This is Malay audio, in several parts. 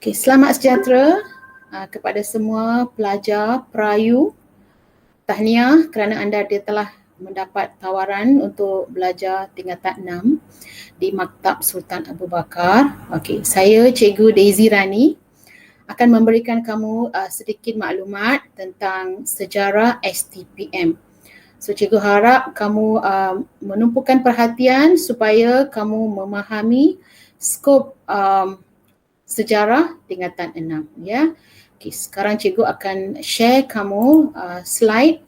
Okay, selamat sejahtera kepada semua pelajar Perayu. Tahniah kerana anda telah mendapat tawaran untuk belajar tingkatan 6 di Maktab Sultan Abu Bakar. Okay, saya Cikgu Daisy Rani akan memberikan kamu sedikit maklumat tentang sejarah STPM. So cikgu harap kamu menumpukan perhatian supaya kamu memahami skop sejarah tingkatan 6 ya. Okay, sekarang cikgu akan share kamu slide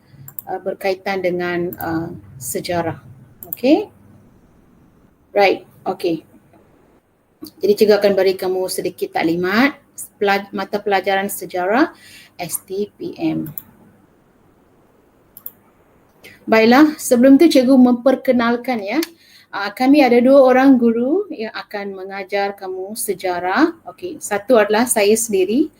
berkaitan dengan sejarah. Okay. Right, okay. Jadi cikgu akan beri kamu sedikit taklimat mata pelajaran sejarah STPM. Baiklah, sebelum tu cikgu memperkenalkan ya. Kami ada 2 orang guru yang akan mengajar kamu sejarah. Okey, satu adalah saya sendiri,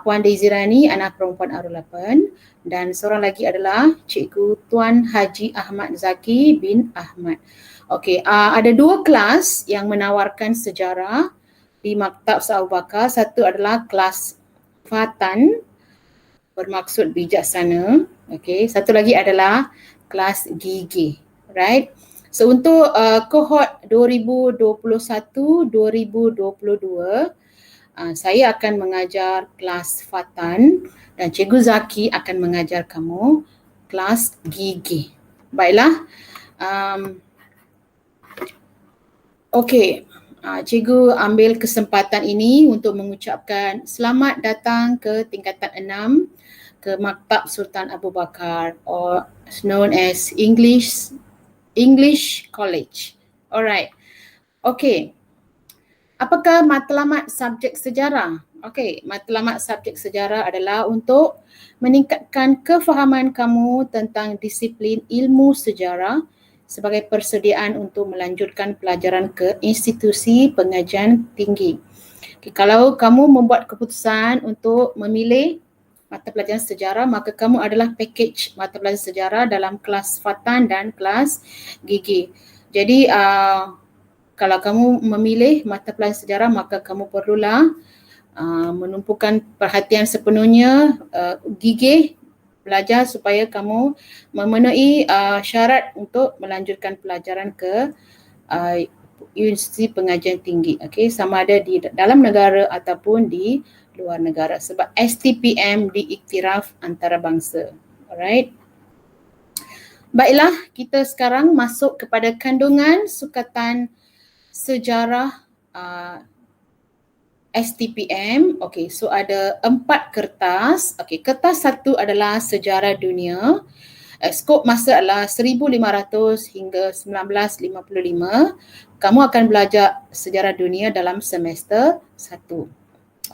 Puan Daisy Rani, anak perempuan Arul 8, dan seorang lagi adalah Cikgu Tuan Haji Ahmad Zaki bin Ahmad. Okey, ada 2 kelas yang menawarkan sejarah di Maktab Abu Bakar. Satu adalah kelas Fatan, bermaksud bijaksana. Okey, satu lagi adalah kelas gigih, right? So untuk kohort 2021-2022, saya akan mengajar kelas Fatan dan Cikgu Zaki akan mengajar kamu kelas gigih. Baiklah. Okey, Cikgu ambil kesempatan ini untuk mengucapkan selamat datang ke tingkatan 6 ke Maktab Sultan Abu Bakar, or known as English College. Alright. Okay. Apakah matlamat subjek sejarah? Okay, matlamat subjek sejarah adalah untuk meningkatkan kefahaman kamu tentang disiplin ilmu sejarah sebagai persediaan untuk melanjutkan pelajaran ke institusi pengajian tinggi. Okay, kalau kamu membuat keputusan untuk memilih mata pelajaran sejarah, maka kamu adalah package mata pelajaran sejarah dalam kelas Fatan dan kelas gigih. Jadi kalau kamu memilih mata pelajaran sejarah, maka kamu perlulah menumpukan perhatian sepenuhnya gigih belajar supaya kamu memenuhi syarat untuk melanjutkan pelajaran ke Universiti Pengajian Tinggi. Okay, sama ada di dalam negara ataupun di luar negara, sebab STPM diiktiraf antarabangsa. Alright. Baiklah, kita sekarang masuk kepada kandungan sukatan sejarah STPM. Okey, so ada 4 kertas. Okey, kertas 1 adalah sejarah dunia. Skop masa adalah 1500 hingga 1955. Kamu akan belajar sejarah dunia dalam semester 1.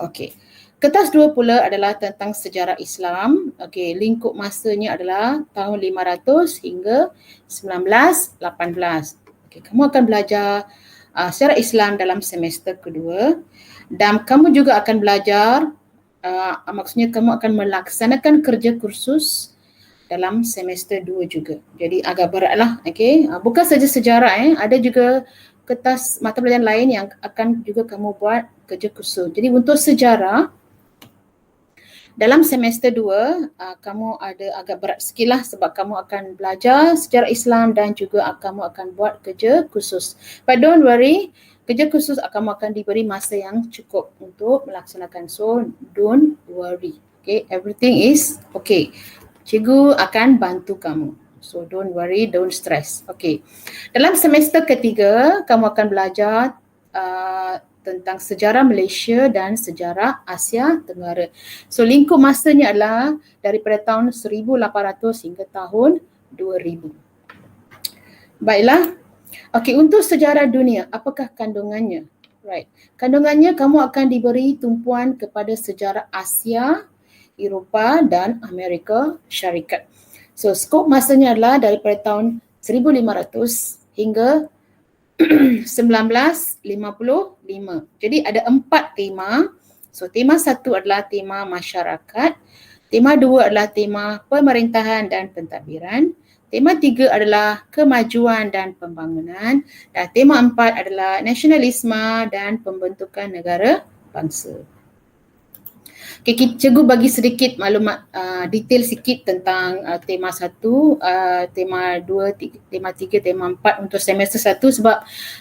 Okey. Kertas 2 pula adalah tentang sejarah Islam. Okey, lingkup masanya adalah tahun 500 hingga 1918. Okey, kamu akan belajar sejarah Islam dalam semester kedua, dan kamu juga akan belajar maksudnya kamu akan melaksanakan kerja kursus dalam semester 2 juga. Jadi agak beratlah, okey. Bukan saja sejarah, ada juga kertas mata pelajaran lain yang akan juga kamu buat kerja kursus. Jadi untuk sejarah dalam semester 2, kamu ada agak berat sikit lah sebab kamu akan belajar sejarah Islam dan juga kamu akan buat kerja khusus. But don't worry, kerja khusus kamu akan diberi masa yang cukup untuk melaksanakan. So don't worry. Okay, everything is okay. Cikgu akan bantu kamu. So don't worry, don't stress. Okay. Dalam semester ketiga, kamu akan belajar tentang sejarah Malaysia dan sejarah Asia Tenggara. So lingkup masanya adalah daripada tahun 1800 hingga tahun 2000. Baiklah. Okey, untuk sejarah dunia, apakah kandungannya? Right. Kandungannya kamu akan diberi tumpuan kepada sejarah Asia, Eropah dan Amerika Syarikat. So skop masanya adalah daripada tahun 1500 hingga 1955. Jadi ada 4 tema. So tema 1 adalah tema masyarakat, tema 2 adalah tema pemerintahan dan pentadbiran, tema 3 adalah kemajuan dan pembangunan, dan tema 4 adalah nasionalisme dan pembentukan negara bangsa. Okay, cikgu bagi sedikit maklumat detail sikit tentang tema 1, tema 2, tema 3, tema 4 untuk semester 1 sebab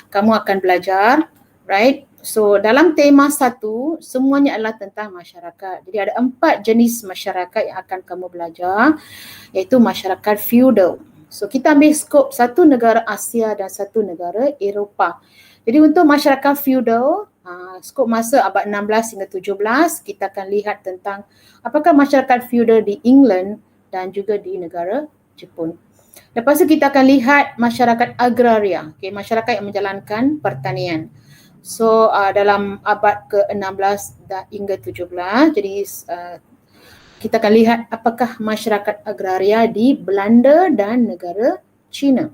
kamu akan belajar, right? So dalam tema 1 semuanya adalah tentang masyarakat. Jadi ada 4 jenis masyarakat yang akan kamu belajar, iaitu masyarakat feudal. So kita ambil skop satu negara Asia dan satu negara Eropah. Jadi untuk masyarakat feudal, skop masa abad 16 hingga 17, kita akan lihat tentang apakah masyarakat feudal di England dan juga di negara Jepun. Lepas tu kita akan lihat masyarakat agraria, okay, masyarakat yang menjalankan pertanian. So dalam abad ke-16 hingga 17, jadi kita akan lihat apakah masyarakat agraria di Belanda dan negara China.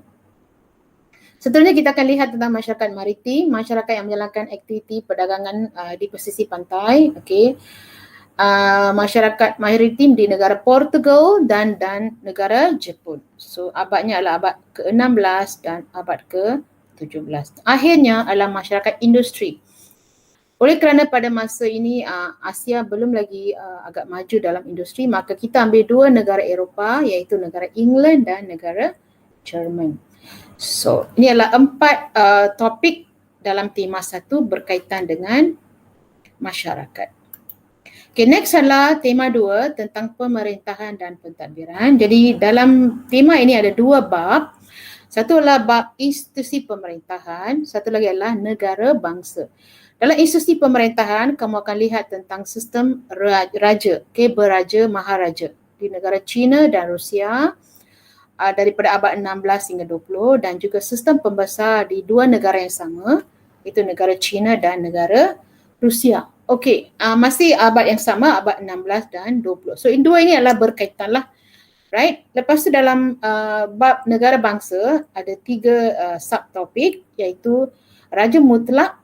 Seterusnya kita akan lihat tentang masyarakat maritim, masyarakat yang menjalankan aktiviti perdagangan di pesisir pantai, okey. Masyarakat maritim di negara Portugal dan negara Jepun. So abadnya adalah abad ke-16 dan abad ke-17. Akhirnya adalah masyarakat industri. Oleh kerana pada masa ini Asia belum lagi agak maju dalam industri, maka kita ambil 2 negara Eropah, iaitu negara England dan negara Jerman. So ini adalah 4 topik dalam tema 1 berkaitan dengan masyarakat. Okay, next adalah tema 2 tentang pemerintahan dan pentadbiran. Jadi dalam tema ini ada 2 bab. Satu adalah bab institusi pemerintahan, satu lagi adalah negara bangsa. Dalam institusi pemerintahan, kamu akan lihat tentang sistem raja, okay, beraja, maharaja di negara China dan Rusia daripada abad 16 hingga 20, dan juga sistem pembesar di 2 negara yang sama, iaitu negara China dan negara Rusia. Okey, masih abad yang sama, abad 16 dan 20. So, dua ini adalah berkaitan lah. Right? Lepas tu dalam bab negara bangsa ada 3 subtopik, iaitu raja mutlak.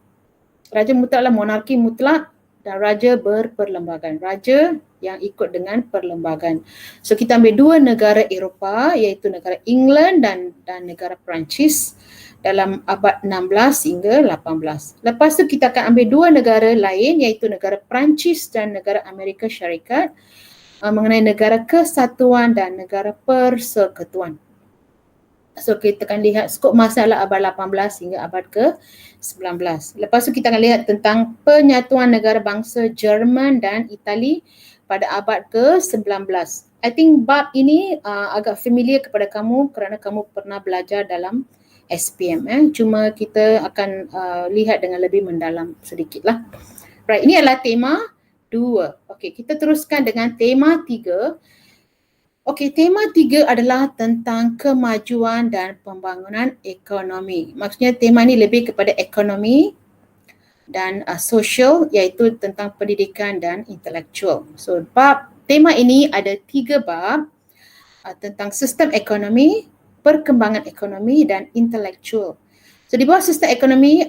Raja mutlak adalah monarki mutlak dan raja berperlembagaan. Raja yang ikut dengan perlembagaan. So kita ambil 2 negara Eropah, iaitu negara England dan negara Perancis dalam abad 16 hingga 18. Lepas tu kita akan ambil 2 negara lain, iaitu negara Perancis dan negara Amerika Syarikat, mengenai negara kesatuan dan negara persekutuan. So kita akan lihat skop masa adalah abad 18 hingga abad ke-19. Lepas tu kita akan lihat tentang penyatuan negara bangsa Jerman dan Itali pada abad ke-19. I think bab ini agak familiar kepada kamu kerana kamu pernah belajar dalam SPM. Cuma kita akan lihat dengan lebih mendalam sedikit lah. Right, ini adalah tema 2. Okey, kita teruskan dengan tema 3. Okey, tema 3 adalah tentang kemajuan dan pembangunan ekonomi. Maksudnya tema ni lebih kepada ekonomi dan sosial, iaitu tentang pendidikan dan intelektual. So tema ini ada 3 bab tentang sistem ekonomi, perkembangan ekonomi dan intelektual. So di bawah sistem ekonomi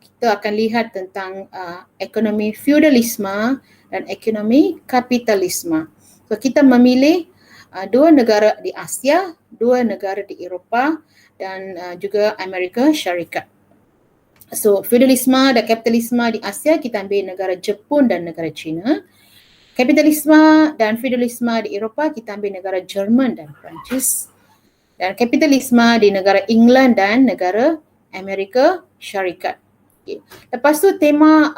kita akan lihat tentang ekonomi feudalisme dan ekonomi kapitalisme. So kita memilih 2 negara di Asia, 2 negara di Eropah dan juga Amerika Syarikat. So feudalisme dan kapitalisme di Asia kita ambil negara Jepun dan negara China. Kapitalisme dan feudalisme di Eropah kita ambil negara Jerman dan Perancis. Dan kapitalisme di negara England dan negara Amerika Syarikat. Okay. Lepas tu tema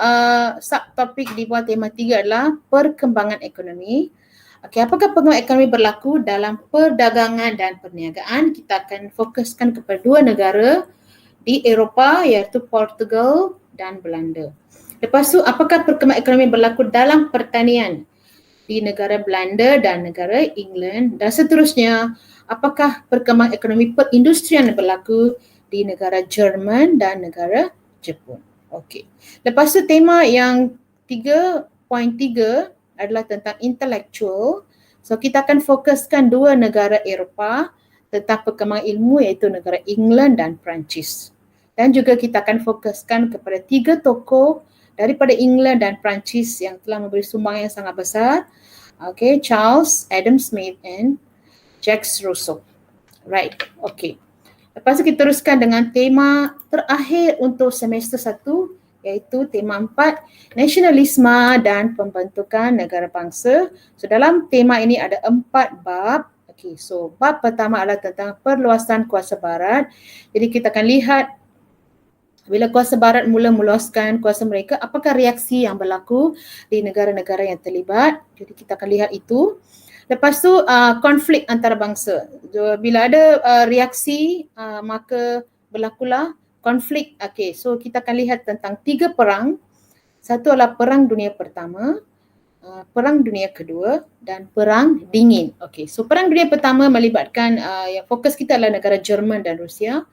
subtopik di bawah tema 3 adalah perkembangan ekonomi. Okey, apakah perkembangan ekonomi berlaku dalam perdagangan dan perniagaan? Kita akan fokuskan kepada 2 negara di Eropah, iaitu Portugal dan Belanda. Lepas tu, apakah perkembangan ekonomi berlaku dalam pertanian di negara Belanda dan negara England? Dan seterusnya, apakah perkembangan ekonomi perindustrian berlaku di negara Jerman dan negara Jepun? Okey. Lepas tu, tema yang 3.3 adalah tentang intelektual. So kita akan fokuskan 2 negara Eropah tentang perkembangan ilmu, iaitu negara England dan Perancis. Dan juga kita akan fokuskan kepada 3 tokoh daripada England dan Perancis yang telah memberi sumbangan yang sangat besar. Okay, Charles, Adam Smith and Jacques Rousseau. Right, okay. Lepas tu kita teruskan dengan tema terakhir untuk semester 1, iaitu tema 4, nasionalisme dan pembentukan negara bangsa. So dalam tema ini ada 4 bab. Okay, so bab pertama adalah tentang perluasan kuasa barat. Jadi kita akan lihat bila kuasa barat mula meluaskan kuasa mereka, apakah reaksi yang berlaku di negara-negara yang terlibat. Jadi kita akan lihat itu. Lepas tu konflik antarabangsa. Bila ada reaksi maka berlakulah konflik. Okay, so kita akan lihat tentang 3 perang. Satu adalah Perang Dunia Pertama, Perang Dunia Kedua dan Perang Dingin. Okay, so Perang Dunia Pertama melibatkan yang fokus kita adalah negara Jerman dan Rusia.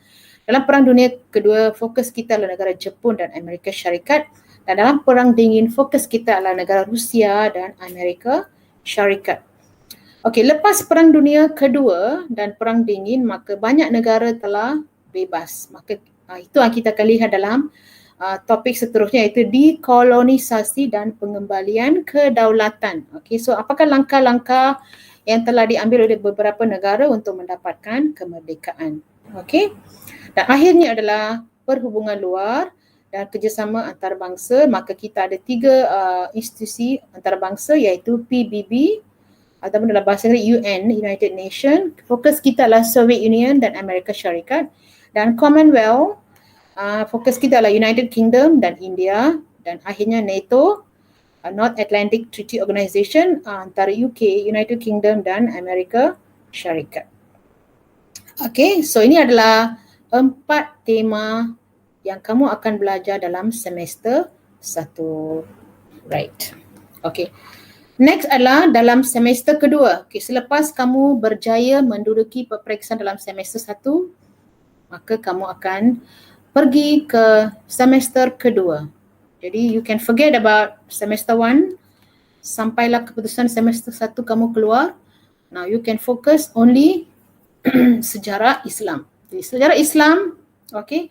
Dalam Perang Dunia Kedua, fokus kita adalah negara Jepun dan Amerika Syarikat. Dan dalam Perang Dingin, fokus kita adalah negara Rusia dan Amerika Syarikat. Okey, lepas Perang Dunia Kedua dan Perang Dingin, maka banyak negara telah bebas. Maka itu yang kita akan lihat dalam topik seterusnya, iaitu dekolonisasi dan pengembalian kedaulatan. Okey, so apakah langkah-langkah yang telah diambil oleh beberapa negara untuk mendapatkan kemerdekaan? Okey. Dan akhirnya adalah perhubungan luar dan kerjasama antarabangsa. Maka kita ada 3 institusi antarabangsa, iaitu PBB ataupun dalam bahasa Inggeris UN, United Nations. Fokus kita adalah Soviet Union dan Amerika Syarikat. Dan Commonwealth, fokus kita adalah United Kingdom dan India. Dan akhirnya NATO, North Atlantic Treaty Organization, antara UK, United Kingdom dan Amerika Syarikat. Okay, so ini adalah 4 tema yang kamu akan belajar dalam semester 1. Right. Okay. Next adalah dalam semester kedua. Okay, selepas kamu berjaya menduduki peperiksaan dalam semester 1, maka kamu akan pergi ke semester kedua. Jadi you can forget about semester 1, sampailah keputusan semester 1 kamu keluar. Now you can focus only sejarah Islam. Jadi sejarah Islam, okey,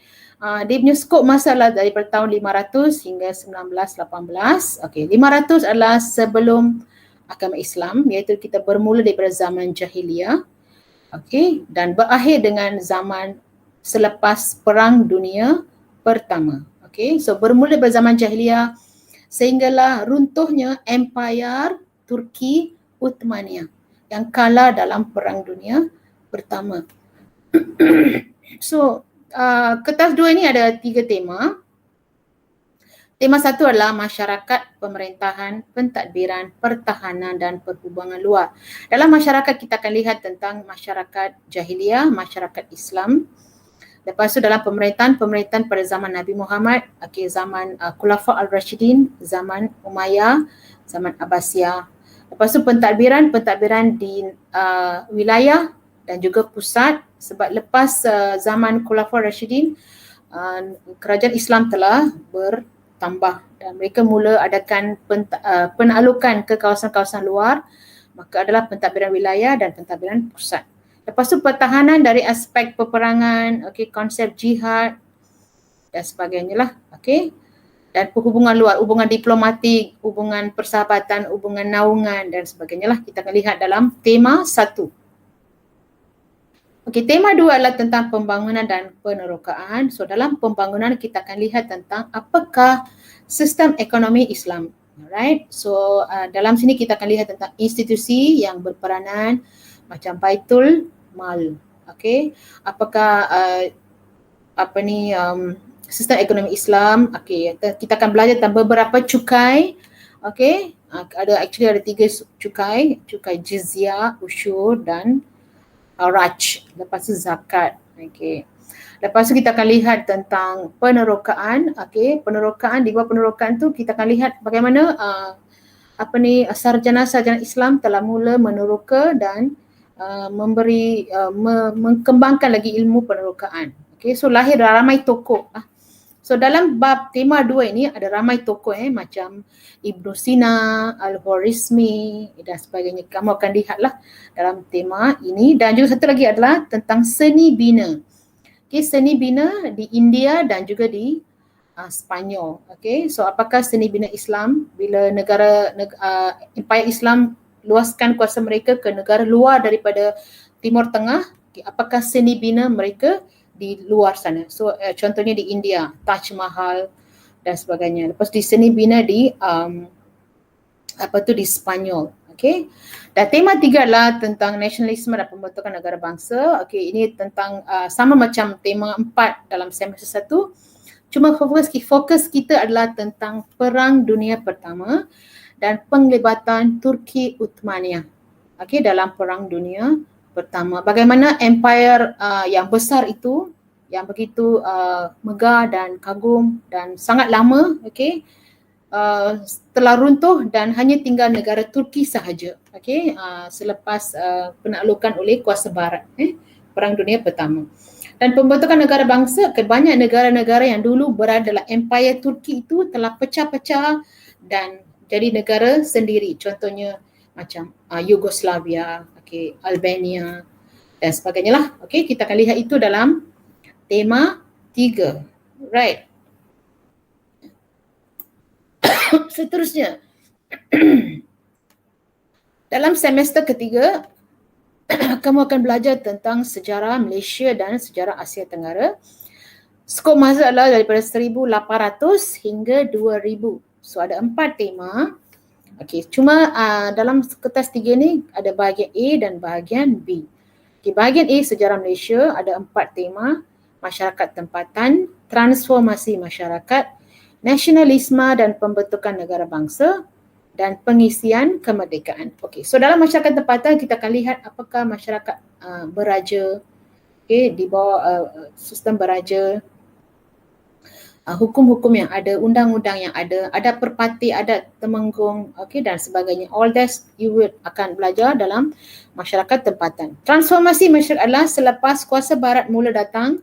dia punya skop masa adalah daripada tahun 500 hingga 1918. Okey, 500 adalah sebelum agama Islam, iaitu kita bermula daripada zaman jahiliyah. Okey, dan berakhir dengan zaman selepas Perang Dunia Pertama. Okey, so bermula daripada zaman jahiliyah sehinggalah runtuhnya Empire Turki Uthmaniyah yang kalah dalam Perang Dunia Pertama. So, kertas 2 ini ada 3 tema. Tema 1 adalah masyarakat, pemerintahan, pentadbiran, pertahanan dan perhubungan luar. Dalam masyarakat kita akan lihat tentang masyarakat jahiliyah, masyarakat Islam. Lepas tu dalam pemerintahan pada zaman Nabi Muhammad, zaman Khulafa al-Rashidin, zaman Umayyah, zaman Abbasiyah. Lepas tu pentadbiran di wilayah dan juga pusat, sebab lepas zaman Khulafa Rashidin, kerajaan Islam telah bertambah dan mereka mula adakan penaklukan ke kawasan-kawasan luar, maka adalah pentadbiran wilayah dan pentadbiran pusat. Lepas tu pertahanan dari aspek peperangan, konsep jihad dan sebagainya lah. Dan hubungan luar, hubungan diplomatik, hubungan persahabatan, hubungan naungan dan sebagainya lah, kita akan lihat dalam tema 1. Tema 2 adalah tentang pembangunan dan penerokaan. So dalam pembangunan kita akan lihat tentang apakah sistem ekonomi Islam. Alright. So dalam sini kita akan lihat tentang institusi yang berperanan macam Baitul Mal. Apakah sistem ekonomi Islam. Kita akan belajar tentang beberapa cukai. Ada 3 cukai jizyah, usyur dan raj. Lepas tu zakat. Lepas tu kita akan lihat tentang penerokaan. Penerokaan, di bawah penerokaan tu kita akan lihat bagaimana sarjana-sarjana Islam telah mula meneroka dan mengembangkan lagi ilmu penerokaan. So lahir ramai tokoh. So dalam bab tema 2 ini ada ramai tokoh macam Ibn Sina, Al-Khwarizmi dan sebagainya. Kamu akan lihatlah dalam tema ini. Dan juga satu lagi adalah tentang seni bina. Seni bina di India dan juga di Spanyol. So apakah seni bina Islam bila Empire Islam luaskan kuasa mereka ke negara luar daripada Timur Tengah, apakah seni bina mereka di luar sana. So contohnya di India, Taj Mahal, dan sebagainya. Lepas di seni bina di di Spanyol. Okey. Dan tema 3 adalah tentang nasionalisme dan pembentukan negara bangsa. Okey, ini tentang sama macam tema 4 dalam semester 1. Cuma fokus kita adalah tentang Perang Dunia Pertama dan penglibatan Turki Uthmaniyah. Okey, dalam Perang Dunia Pertama. Bagaimana empire yang besar itu, yang begitu megah dan kagum dan sangat lama, okey, telah runtuh dan hanya tinggal negara Turki sahaja, okey, selepas penaklukan oleh kuasa barat, Perang Dunia Pertama. Dan pembentukan negara bangsa, banyak negara-negara yang dulu berada dalam empire Turki itu telah pecah-pecah dan jadi negara sendiri. Contohnya macam Yugoslavia, okey, Albania dan sebagainya lah. Okey, kita akan lihat itu dalam tema 3. Right. Seterusnya, dalam semester ketiga, kamu akan belajar tentang sejarah Malaysia dan sejarah Asia Tenggara. Skop masa adalah daripada 1800 hingga 2000. So ada 4 tema. Okey, cuma dalam kertas 3 ni ada bahagian A dan bahagian B. Okey, bahagian A sejarah Malaysia ada 4 tema: masyarakat tempatan, transformasi masyarakat, nasionalisme dan pembentukan negara bangsa, dan pengisian kemerdekaan. Okey, so dalam masyarakat tempatan kita akan lihat apakah masyarakat beraja, okey, di bawah sistem beraja, hukum-hukum yang ada, undang-undang yang ada perpati, ada temenggung, okey, dan sebagainya. All that you will akan belajar dalam masyarakat tempatan. Transformasi masyarakat adalah selepas kuasa barat mula datang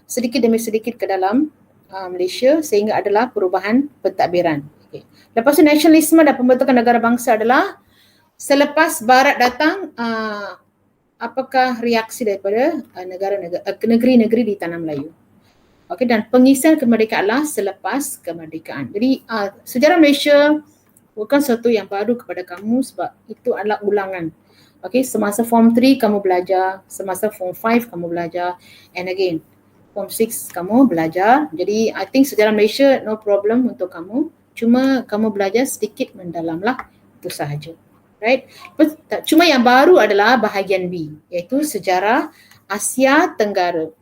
sedikit demi sedikit ke dalam Malaysia sehingga adalah perubahan pentadbiran. Okay. Lepas tu nasionalisme dan pembentukan negara bangsa adalah selepas barat datang, apakah reaksi daripada negeri-negeri di tanah Melayu. Okey, dan pengisian kemerdekaan adalah selepas kemerdekaan. Jadi sejarah Malaysia bukan sesuatu yang baru kepada kamu sebab itu adalah ulangan. Okey, semasa form 3 kamu belajar, semasa form 5 kamu belajar, and again form 6 kamu belajar. Jadi I think sejarah Malaysia no problem untuk kamu. Cuma kamu belajar sedikit mendalamlah, itu sahaja. Right? Cuma yang baru adalah bahagian B, iaitu sejarah Asia Tenggara.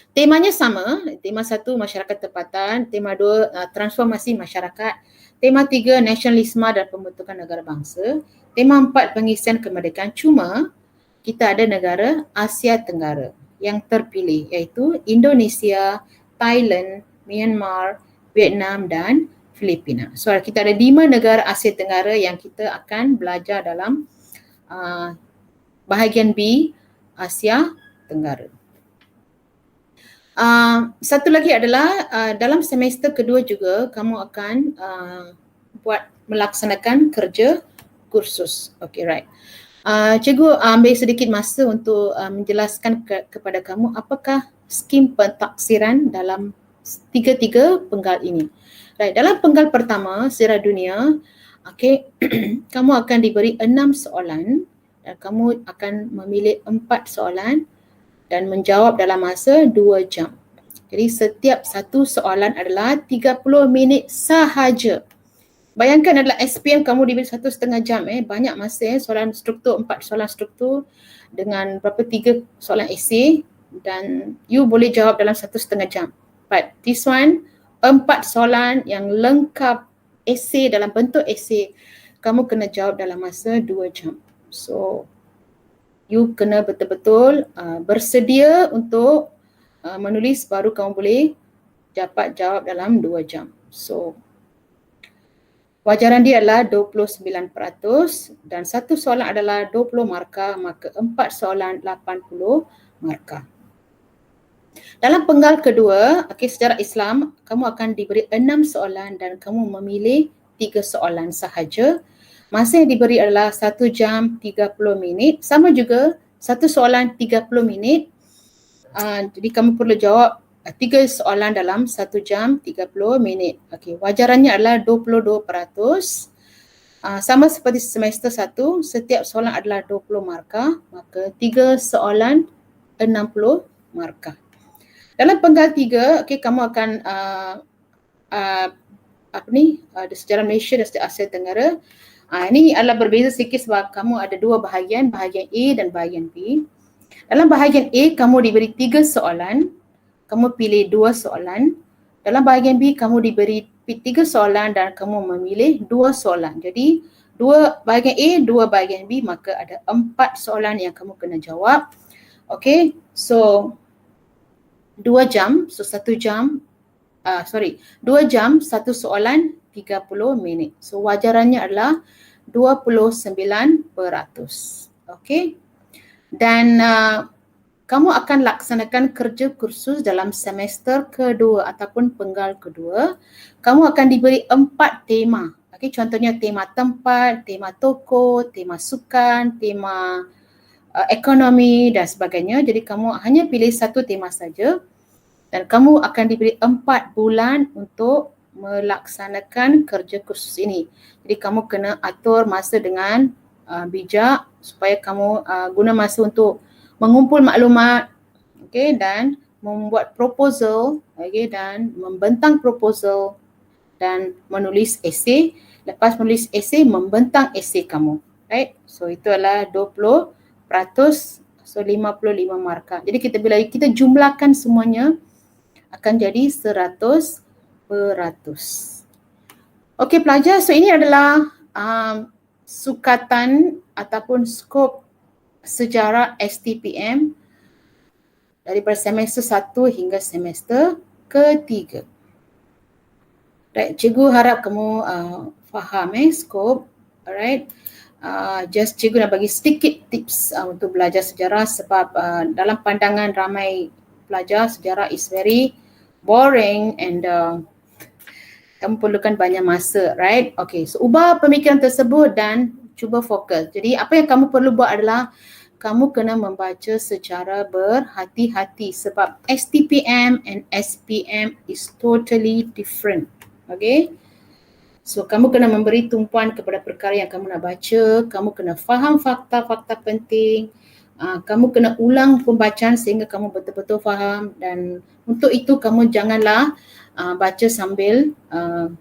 Temanya sama, tema 1 masyarakat tempatan, tema 2 transformasi masyarakat, tema 3 nasionalisme dan pembentukan negara bangsa, tema 4 pengisian kemerdekaan. Cuma kita ada negara Asia Tenggara yang terpilih, iaitu Indonesia, Thailand, Myanmar, Vietnam dan Filipina. So kita ada 5 negara Asia Tenggara yang kita akan belajar dalam bahagian B, Asia Tenggara. Satu lagi adalah dalam semester kedua juga kamu akan melaksanakan kerja kursus. Okay, right. Cikgu ambil sedikit masa untuk menjelaskan kepada kamu apakah skim pentaksiran dalam tiga-tiga penggal ini. Right, dalam penggal pertama, sejarah dunia, okay, kamu akan diberi 6 soalan dan kamu akan memilih 4 soalan dan menjawab dalam masa 2 jam. Jadi setiap satu soalan adalah 30 minit sahaja. Bayangkan adalah SPM kamu diberi 1.5 jam, banyak masa, soalan struktur, 4 soalan struktur dengan berapa 3 soalan esei dan you boleh jawab dalam 1.5 jam. But this one, 4 soalan yang lengkap esei dalam bentuk esei, kamu kena jawab dalam masa 2 jam. So you kena betul-betul bersedia untuk menulis, baru kamu boleh dapat jawab dalam 2 jam. So wajaran dia adalah 29% dan satu soalan adalah 20 markah, maka 4 soalan 80 markah. Dalam penggal kedua, sejarah Islam, kamu akan diberi 6 soalan dan kamu memilih 3 soalan sahaja. Masa yang diberi adalah 1 jam 30 minit. Sama juga, satu soalan 30 minit. Jadi kamu perlu jawab 3 soalan dalam 1 jam 30 minit. Okey, wajarannya adalah 22%. Sama seperti semester 1, setiap soalan adalah 20 markah, maka 3 soalan 60 markah. Dalam penggal 3, kamu akan sejarah Malaysia dan sejarah Asia Tenggara. Ini adalah berbeza sikit sebab kamu ada dua bahagian A dan bahagian B. Dalam bahagian A, kamu diberi 3 soalan, kamu pilih 2 soalan. Dalam bahagian B, kamu diberi 3 soalan dan kamu memilih 2 soalan. Jadi, 2 bahagian A, 2 bahagian B, maka ada 4 soalan yang kamu kena jawab. Okay, so 2 jam, so 1 jam, 2 jam, 1 soalan, 30 minit. So wajarannya adalah 29%. Okay. Dan kamu akan laksanakan kerja kursus dalam semester kedua ataupun penggal kedua. Kamu akan diberi 4 tema. Okay, contohnya tema tempat, tema toko, tema sukan, tema ekonomi dan sebagainya. Jadi kamu hanya pilih satu tema saja dan kamu akan diberi 4 bulan untuk melaksanakan kerja kursus ini. Jadi kamu kena atur masa dengan bijak supaya kamu guna masa untuk mengumpul maklumat, okay, dan membuat proposal, okay, dan membentang proposal dan menulis esei. Lepas menulis esei, membentang esei kamu, right? So itu adalah 20%, so 55 markah. Jadi bila kita jumlahkan semuanya akan jadi 100%. Okey pelajar, so ini adalah sukatan ataupun skop sejarah STPM daripada semester 1 hingga semester ketiga. Right, cikgu harap kamu faham skop. Alright. Just cikgu nak bagi sedikit tips untuk belajar sejarah sebab dalam pandangan ramai pelajar sejarah is very boring and kamu perlukan banyak masa, right? Okay, so ubah pemikiran tersebut dan cuba fokus. Jadi apa yang kamu perlu buat adalah kamu kena membaca secara berhati-hati sebab STPM and SPM is totally different. Okay? So kamu kena memberi tumpuan kepada perkara yang kamu nak baca, kamu kena faham fakta-fakta penting, kamu kena ulang pembacaan sehingga kamu betul-betul faham dan untuk itu kamu janganlah baca sambil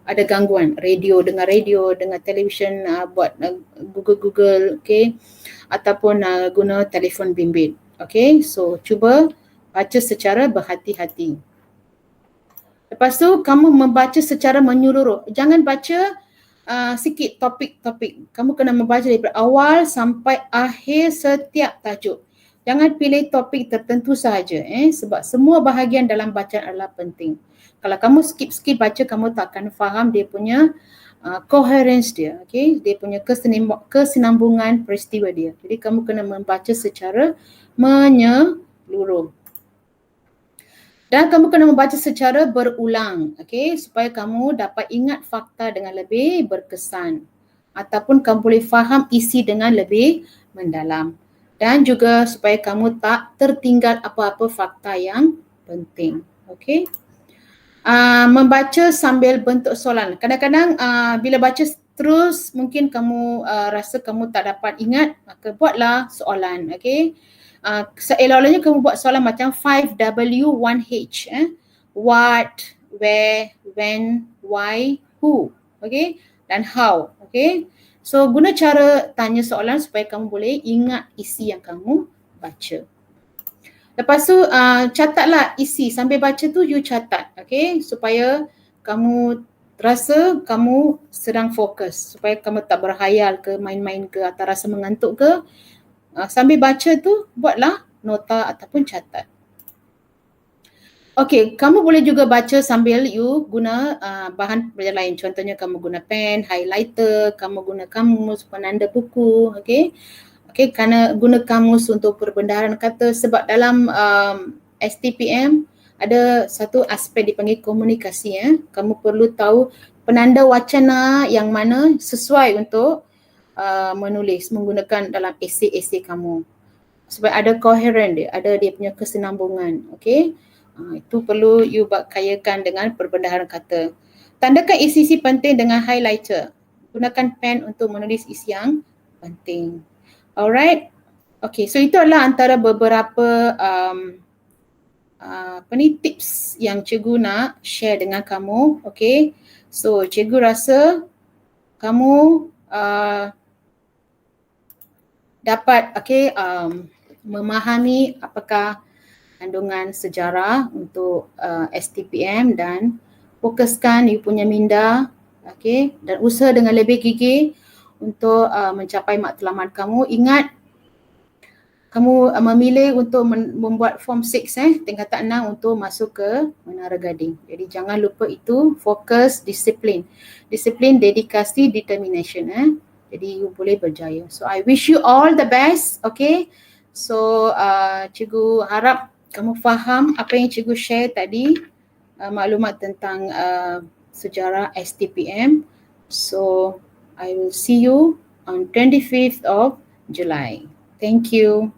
ada gangguan, dengar radio, dengar televisyen, buat Google, okay, ataupun guna telefon bimbit. Okay, so cuba baca secara berhati-hati. Lepas tu kamu membaca secara menyeluruh. Jangan baca sikit topik-topik. Kamu kena membaca daripada awal sampai akhir setiap tajuk. Jangan pilih topik tertentu sahaja sebab semua bahagian dalam bacaan adalah penting. Kalau kamu skip baca, kamu tak akan faham dia punya coherence dia, okay? Dia punya kesinambungan peristiwa dia. Jadi kamu kena membaca secara menyeluruh. Dan kamu kena membaca secara berulang, okay? Supaya kamu dapat ingat fakta dengan lebih berkesan. Ataupun kamu boleh faham isi dengan lebih mendalam. Dan juga supaya kamu tak tertinggal apa-apa fakta yang penting, okay? Membaca sambil bentuk soalan. Kadang-kadang bila baca terus mungkin kamu rasa kamu tak dapat ingat, maka buatlah soalan, okay? Seelok-eloknya kamu buat soalan macam 5W1H. What, where, when, why, who, okay? Dan how, okay? So guna cara tanya soalan supaya kamu boleh ingat isi yang kamu baca. Lepas tu catatlah isi, sambil baca tu you catat, okay? Supaya kamu rasa kamu sedang fokus, supaya kamu tak berhayal ke, main-main ke atau rasa mengantuk ke. Sambil baca tu buatlah nota ataupun catat. Okay, kamu boleh juga baca sambil you guna bahan pelajaran lain. Contohnya kamu guna pen, highlighter, kamu guna kamus, penanda buku, okay? Okay, kerana guna kamus untuk perbendaharaan kata sebab dalam STPM ada satu aspek dipanggil komunikasi. Kamu perlu tahu penanda wacana yang mana sesuai untuk menulis menggunakan dalam esei kamu. Sebab ada coherent dia, ada dia punya kesinambungan. Okay, itu perlu you kayakan dengan perbendaharaan kata. Tandakan isi-isi penting dengan highlighter. Gunakan pen untuk menulis isi yang penting. Alright, okay, so itu adalah antara beberapa apa ni, tips yang cikgu nak share dengan kamu. Okay, so cikgu rasa kamu dapat memahami apakah kandungan sejarah untuk STPM dan fokuskan you punya minda, okay, dan usaha dengan lebih gigih untuk mencapai matlamat kamu. Ingat, kamu memilih untuk membuat form 6 tingkatan 6 untuk masuk ke Menara Gading. Jadi jangan lupa itu, fokus, disiplin. Disiplin, dedikasi, determination. Jadi you boleh berjaya. So I wish you all the best. Okay. So cikgu harap kamu faham apa yang cikgu share tadi, maklumat tentang sejarah STPM. So I will see you on 25th of July. Thank you.